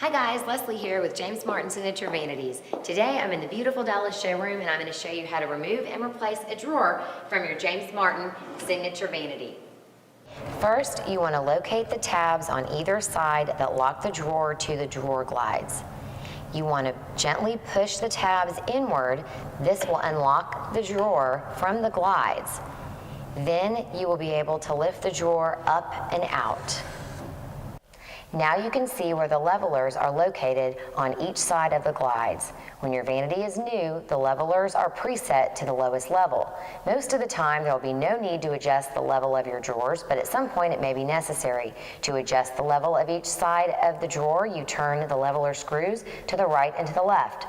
Hi guys, Leslie here with James Martin Signature Vanities. Today I'm in the beautiful Dallas showroom and I'm going to show you how to remove and replace a drawer from your James Martin Signature Vanity. First, you want to locate the tabs on either side that lock the drawer to the drawer glides. You want to gently push the tabs inward. This will unlock the drawer from the glides. Then you will be able to lift the drawer up and out. Now you can see where the levelers are located on each side of the glides. When your vanity is new, the levelers are preset to the lowest level. Most of the time there will be no need to adjust the level of your drawers, but at some point it may be necessary. To adjust the level of each side of the drawer, you turn the leveler screws to the right and to the left.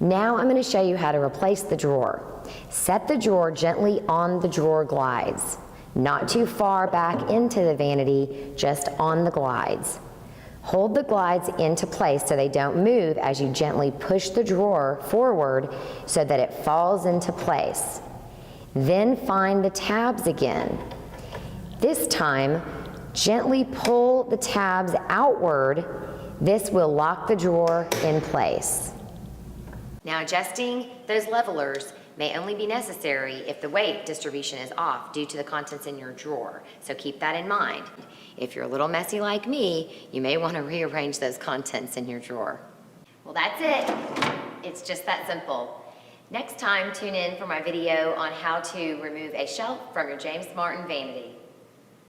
Now I'm going to show you how to replace the drawer. Set the drawer gently on the drawer glides. Not too far back into the vanity, just on the glides. Hold the glides into place so they don't move as you gently push the drawer forward so that it falls into place. Then find the tabs again. This time, gently pull the tabs outward. This will lock the drawer in place. Now adjusting those levelers may only be necessary if the weight distribution is off due to the contents in your drawer. So keep that in mind. If you're a little messy like me, you may want to rearrange those contents in your drawer. Well, that's it. It's just that simple. Next time, tune in for my video on how to remove a shelf from your James Martin vanity.